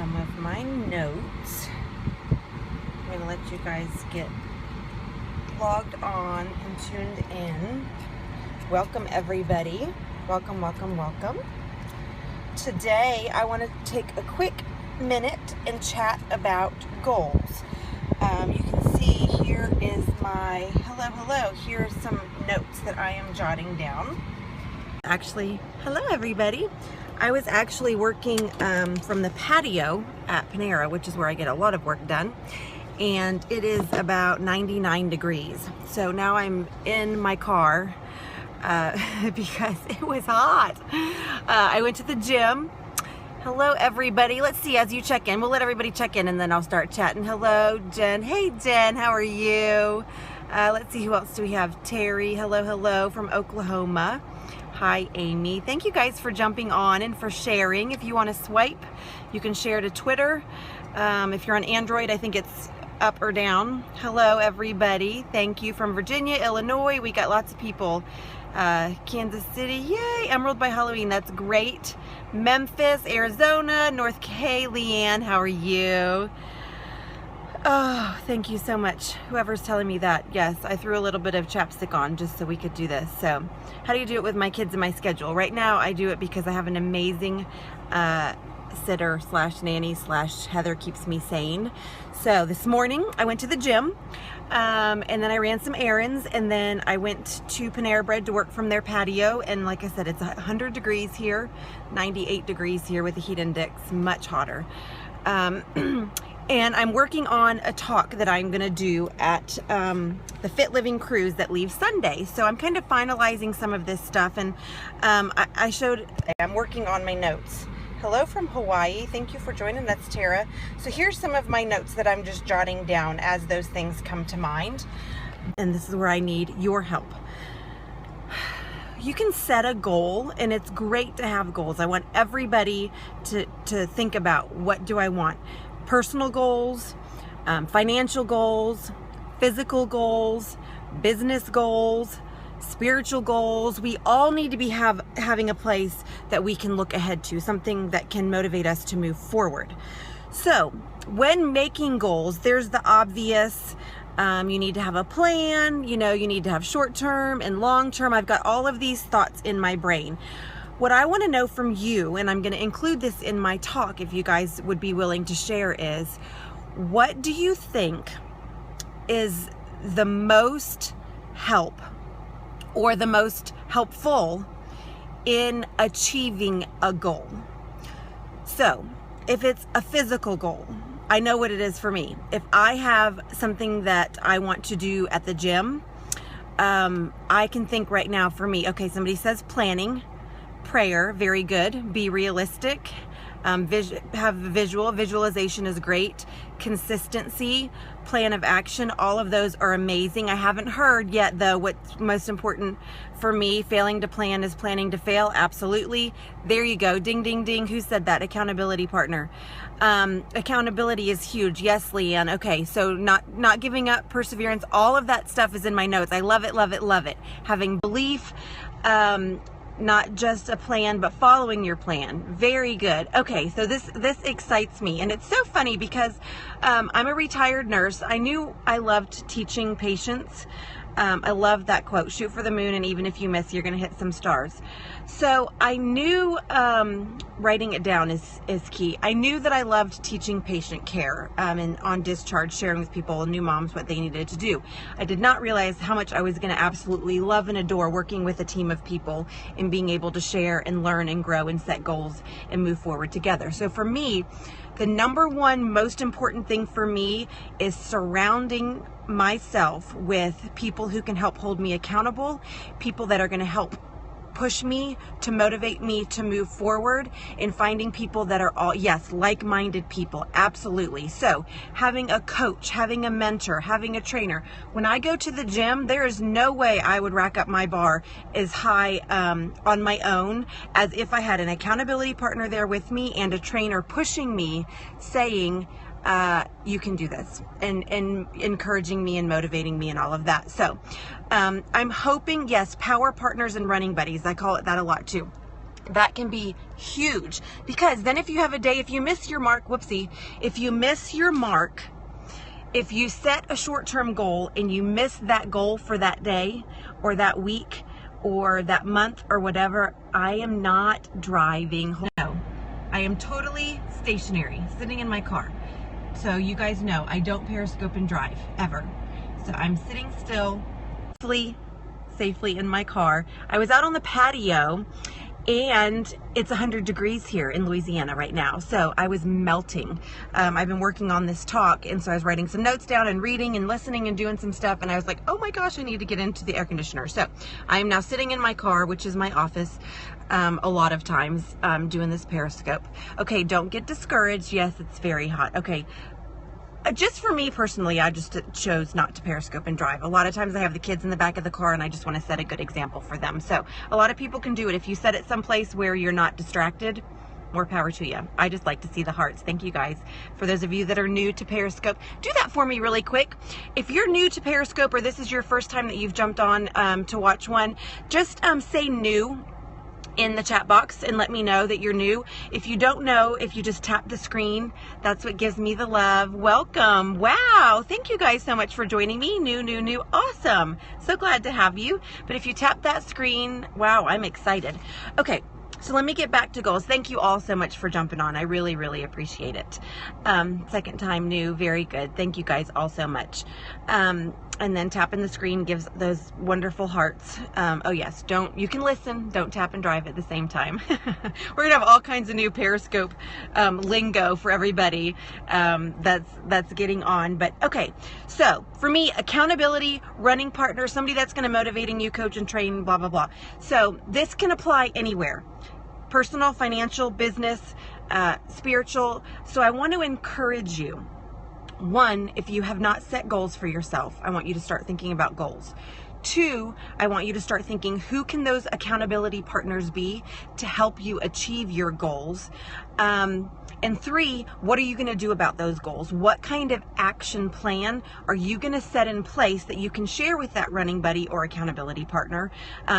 some of my notes. I'm going to let you guys get logged on and tuned in. Welcome everybody. Welcome, welcome, welcome. Today I want to take a quick minute and chat about goals. You can see here is my hello. Here's some notes that I am jotting down. Actually, hello everybody. I was actually working from the patio at Panera, which is where I get a lot of work done, and it is about 99 degrees. So now I'm in my car because it was hot. I went to the gym. Hello everybody. Let's see as you check in. We'll let everybody check in and then I'll start chatting. Hello Jen. Hey Jen, how are you? Let's see, who else do we have? Terry, hello from Oklahoma. Hi Amy. Thank you guys for jumping on and for sharing. If you want to swipe, you can share to Twitter. If you're on Android, I think it's up or down. Hello everybody. Thank you from Virginia, Illinois. We got lots of people. Kansas City, yay! Emerald by Halloween, that's great. Memphis, Arizona, North K, Leanne, how are you? Oh, thank you so much. Whoever's telling me that. Yes, I threw a little bit of chapstick on just so we could do this. So, how do you do it with my kids and my schedule? Right now, I do it because I have an amazing sitter slash nanny slash Heather keeps me sane. So this morning I went to the gym and then I ran some errands, and then I went to Panera Bread to work from their patio, and like I said, it's 100 degrees here, 98 degrees here with the heat index, much hotter. And I'm working on a talk that I'm gonna do at the Fit Living Cruise that leaves Sunday. So I'm kind of finalizing some of this stuff, and I'm working on my notes. Hello from Hawaii. Thank you for joining. That's Tara. So here's some of my notes that I'm just jotting down as those things come to mind. And this is where I need your help. You can set a goal, and it's great to have goals. I want everybody to think about, what do I want? Personal goals, financial goals, physical goals, business goals, spiritual goals. We all need to be having a place that we can look ahead to, something that can motivate us to move forward. So when making goals, there's the obvious, you need to have a plan, you need to have short-term and long-term. I've got all of these thoughts in my brain. What I want to know from you, and I'm going to include this in my talk if you guys would be willing to share, is what do you think is the most help or the most helpful in achieving a goal? So if it's a physical goal, I know what it is for me. If I have something that I want to do at the gym, I can think right now for me, okay, somebody says planning, prayer, very good. Be realistic. Have visualization is great. Consistency, plan of action, all of those are amazing. I haven't heard yet though what's most important for me. Failing to plan is planning to fail. Absolutely. There you go. Ding, ding, ding. Who said that? Accountability partner. Accountability is huge. Yes, Leanne. Okay. So not giving up, perseverance, all of that stuff is in my notes. I love it, love it, love it. Having belief, not just a plan, but following your plan. Very good. Okay, so this excites me, and it's so funny because I'm a retired nurse. I knew I loved teaching patients. I love that quote, shoot for the moon, and even if you miss, you're going to hit some stars. So I knew writing it down is key. I knew that I loved teaching patient care and on discharge, sharing with people, new moms, what they needed to do. I did not realize how much I was going to absolutely love and adore working with a team of people and being able to share and learn and grow and set goals and move forward together. So for me, the number one most important thing for me is surrounding myself with people who can help hold me accountable, people that are going to help push me, to motivate me to move forward, and finding people that are all, yes, like-minded people. Absolutely. So having a coach, having a mentor, having a trainer. When I go to the gym, there is no way I would rack up my bar as high on my own as if I had an accountability partner there with me and a trainer pushing me, saying, you can do this, and encouraging me and motivating me and all of that. So I'm hoping, yes, power partners and running buddies. I call it that a lot too. That can be huge, because then if you have a day, if you miss your mark, if you miss your mark, if you set a short-term goal and you miss that goal for that day or that week or that month or whatever, I am not driving home. No, I am totally stationary, sitting in my car. So you guys know I don't Periscope and drive ever. So I'm sitting still, safely in my car. I was out on the patio, and it's 100 degrees here in Louisiana right now, so I was melting. I've been working on this talk, and so I was writing some notes down and reading and listening and doing some stuff, and I was like, oh my gosh, I need to get into the air conditioner. So I am now sitting in my car, which is my office, a lot of times, doing this Periscope. Okay, don't get discouraged. Yes, it's very hot. Okay. Just for me personally, I just chose not to Periscope and drive. A lot of times I have the kids in the back of the car and I just want to set a good example for them. So a lot of people can do it. If you set it someplace where you're not distracted, more power to you. I just like to see the hearts. Thank you guys. For those of you that are new to Periscope, do that for me really quick. If you're new to Periscope or this is your first time that you've jumped on to watch one, just say new in the chat box and let me know that you're new. If you don't know, if you just tap the screen, that's what gives me the love. Welcome. Wow. Thank you guys so much for joining me. New. Awesome. So glad to have you. But if you tap that screen, wow, I'm excited. Okay. So let me get back to goals. Thank you all so much for jumping on. I really appreciate it. Second time new. Very good. Thank you guys all so much. And then tapping the screen gives those wonderful hearts. Oh yes, you can listen, don't tap and drive at the same time. We're gonna have all kinds of new Periscope lingo for everybody that's getting on. But okay, so for me, accountability, running partner, somebody that's gonna motivating you, coach and train, blah, blah, blah. So this can apply anywhere. Personal, financial, business, spiritual. So I want to encourage you. One, if you have not set goals for yourself, I want you to start thinking about goals. Two, I want you to start thinking, who can those accountability partners be to help you achieve your goals? And three, what are you going to do about those goals? What kind of action plan are you going to set in place that you can share with that running buddy or accountability partner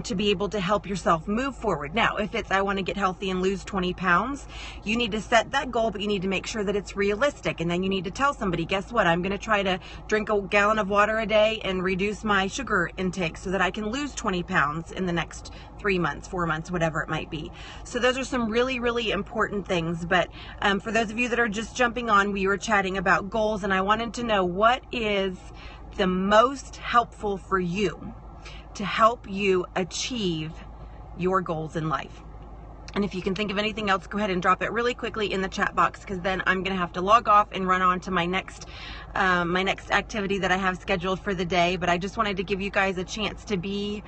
to be able to help yourself move forward? Now, if it's, I want to get healthy and lose 20 pounds, you need to set that goal, but you need to make sure that it's realistic. And then you need to tell somebody, guess what? I'm going to try to drink a gallon of water a day and reduce my sugar intake so that I can lose 20 pounds in the next 3 months, 4 months, whatever it might be. So those are some really important things. But for those of you that are just jumping on, we were chatting about goals, and I wanted to know what is the most helpful for you to help you achieve your goals in life. And if you can think of anything else, go ahead and drop it really quickly in the chat box, because then I'm going to have to log off and run on to my next activity that I have scheduled for the day. But I just wanted to give you guys a chance to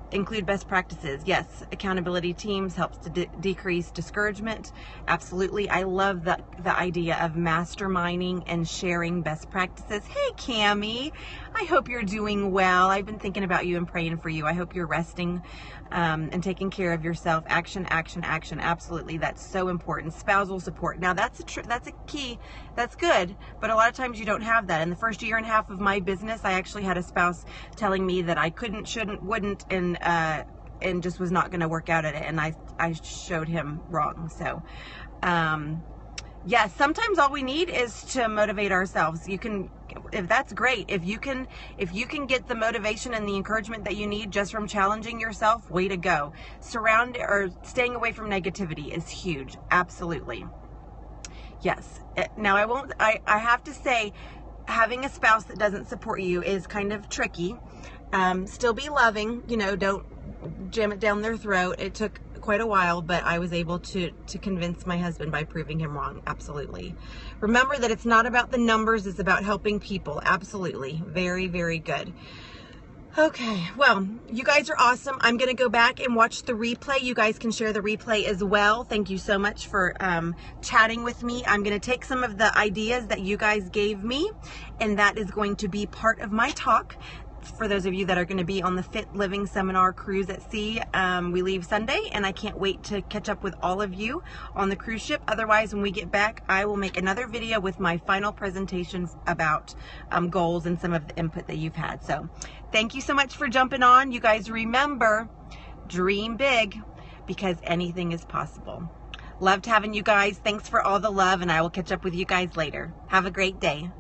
include best practices. Yes, accountability teams helps to decrease discouragement. Absolutely. I love the idea of masterminding and sharing best practices. Hey, Cammie, I hope you're doing well. I've been thinking about you and praying for you. I hope you're resting and taking care of yourself. Action. Absolutely. That's so important. Spousal support. Now that's a key. That's good. But a lot of times you don't have that. In the first year and a half of my business, I actually had a spouse telling me that I couldn't, shouldn't, wouldn't, and just was not going to work out at it. And I showed him wrong. So, yeah, sometimes all we need is to motivate ourselves. If that's great, if you can get the motivation and the encouragement that you need just from challenging yourself, way to go. Staying away from negativity is huge. Absolutely. Yes. Now I have to say, having a spouse that doesn't support you is kind of tricky. Still be loving, don't jam it down their throat. It took quite a while, but I was able to convince my husband by proving him wrong. Absolutely. Remember that it's not about the numbers, it's about helping people. Absolutely. Very, very good. Okay, well, you guys are awesome. I'm going to go back and watch the replay. You guys can share the replay as well. Thank you so much for chatting with me. I'm going to take some of the ideas that you guys gave me, and that is going to be part of my talk. For those of you that are going to be on the Fit Living Seminar Cruise at Sea, we leave Sunday, and I can't wait to catch up with all of you on the cruise ship. Otherwise, when we get back, I will make another video with my final presentation about goals and some of the input that you've had. So thank you so much for jumping on. You guys remember, dream big, because anything is possible. Loved having you guys. Thanks for all the love, and I will catch up with you guys later. Have a great day.